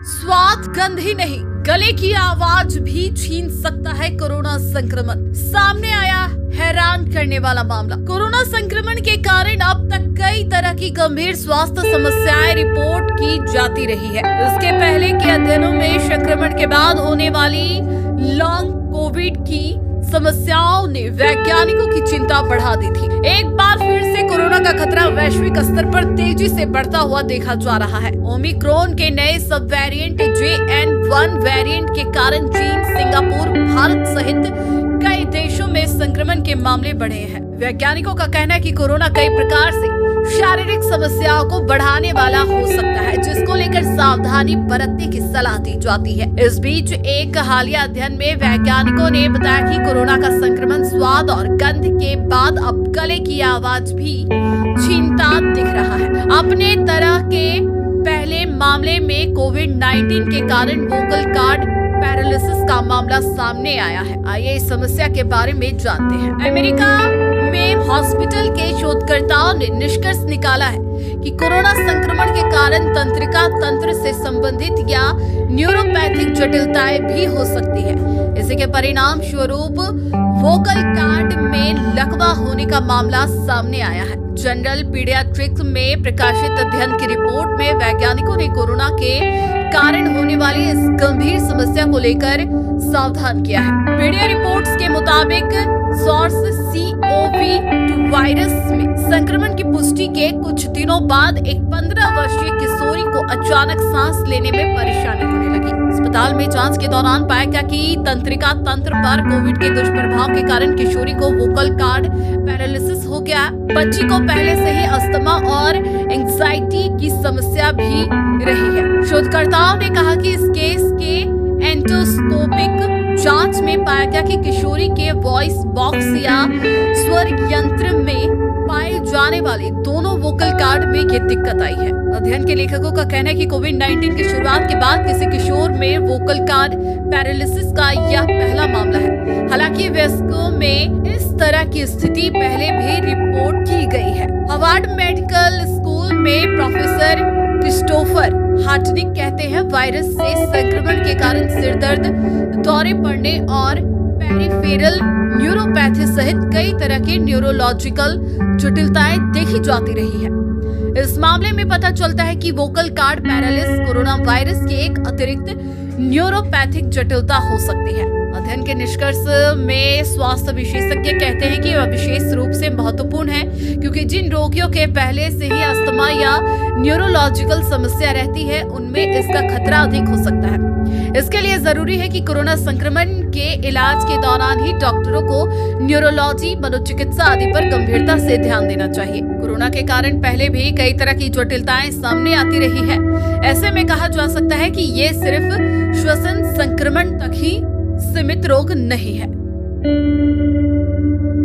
स्वाद गंध ही नहीं, गले की आवाज भी छीन सकता है कोरोना संक्रमण। सामने आया हैरान करने वाला मामला। कोरोना संक्रमण के कारण अब तक कई तरह की गंभीर स्वास्थ्य समस्याएं रिपोर्ट की जाती रही है। इसके पहले के अध्ययनों में संक्रमण के बाद होने वाली लॉन्ग कोविड की समस्याओं ने वैज्ञानिकों की चिंता बढ़ा दी थी। एक बार फिर से कोरोना का खतरा वैश्विक स्तर पर तेजी से बढ़ता हुआ देखा जा रहा है। ओमिक्रॉन के नए सब वेरिएंट JN.1 वेरिएंट के कारण चीन, सिंगापुर, भारत सहित कई देशों में संक्रमण के मामले बढ़े हैं। वैज्ञानिकों का कहना है कि कोरोना कई प्रकार से शारीरिक समस्याओं को बढ़ाने वाला हो सकता है, जिसको लेकर सावधानी बरतने की सलाह दी जाती है। इस बीच एक हालिया अध्ययन में वैज्ञानिकों ने बताया कि कोरोना का संक्रमण स्वाद और गंध के बाद अब गले की आवाज भी छीनता दिख रहा है। अपने तरह के पहले मामले में कोविड-19 के कारण वोकल कॉर्ड पैरालिसिस का मामला सामने आया है। आइए इस समस्या के बारे में जानते हैं। अमेरिका में हॉस्पिटल के शोधकर्ताओं ने निष्कर्ष निकाला है कि कोरोना संक्रमण के कारण तंत्रिका तंत्र से संबंधित या न्यूरोपैथिक जटिलताएं भी हो सकती है। इसी के परिणाम स्वरूप वोकल कॉर्ड में लकवा होने का मामला सामने आया है। जनरल पीडियाट्रिक्स में प्रकाशित अध्ययन की रिपोर्ट में वैज्ञानिकों ने कोरोना के कारण होने वाली इस गंभीर समस्या को लेकर सावधान किया है। मीडिया रिपोर्ट्स के मुताबिक सॉर्स CoV-2 वायरस में संक्रमण की पुष्टि के कुछ दिनों बाद एक 15 वर्षीय किशोरी को अचानक सांस लेने में परेशानी होने लगी। अस्पताल में जांच के दौरान पाया गया कि तंत्रिका तंत्र पर कोविड के दुष्प्रभाव के कारण किशोरी को वोकल कॉर्ड पैरालिसिस हो गया। बच्ची को पहले से ही अस्थमा और एंजाइटी की समस्या भी रही है। शोधकर्ताओं ने कहा कि इस केस के एंडोस्कोपिक जांच में पाया गया कि किशोरी के वॉइस बॉक्स या स्वर यंत्र में पाए जाने वाले दोनों वोकल कॉर्ड में ये दिक्कत आई है। अध्ययन के लेखकों का कहना है कि कोविड-19 की शुरुआत के बाद किसी किशोर में वोकल कॉर्ड पैरालिसिस का यह पहला मामला है। हालांकि वयस्कों में इस तरह की स्थिति पहले भी रिपोर्ट की गई है। हार्वर्ड मेडिकल स्कूल में प्रोफेसर क्रिस्टोफर हार्टनिक कहते हैं, वायरस से संक्रमण के कारण सिरदर्द, दौरे पड़ने और पेरिफेरल न्यूरोपैथी सहित कई तरह की न्यूरोलॉजिकल जटिलताएं देखी जाती रही है। इस मामले में पता चलता है कि vocal cord paralysis corona virus की एक अतिरिक्त न्यूरोपैथिक जटिलता हो सकती है। अध्ययन के निष्कर्ष में स्वास्थ्य विशेषज्ञ कहते हैं कि यह विशेष रूप से महत्वपूर्ण है, क्योंकि जिन रोगियों के पहले से ही अस्थमा या न्यूरोलॉजिकल समस्या रहती है, उनमें इसका खतरा अधिक हो सकता है। इसके लिए जरूरी है कि कोरोना संक्रमण के इलाज के दौरान ही डॉक्टरों को न्यूरोलॉजी, मनोचिकित्सा आदि पर गंभीरता से ध्यान देना चाहिए। कोरोना के कारण पहले भी कई तरह की जटिलताएं सामने आती रही है। ऐसे में कहा जा सकता है कि ये सिर्फ श्वसन संक्रमण तक ही सीमित रोग नहीं है।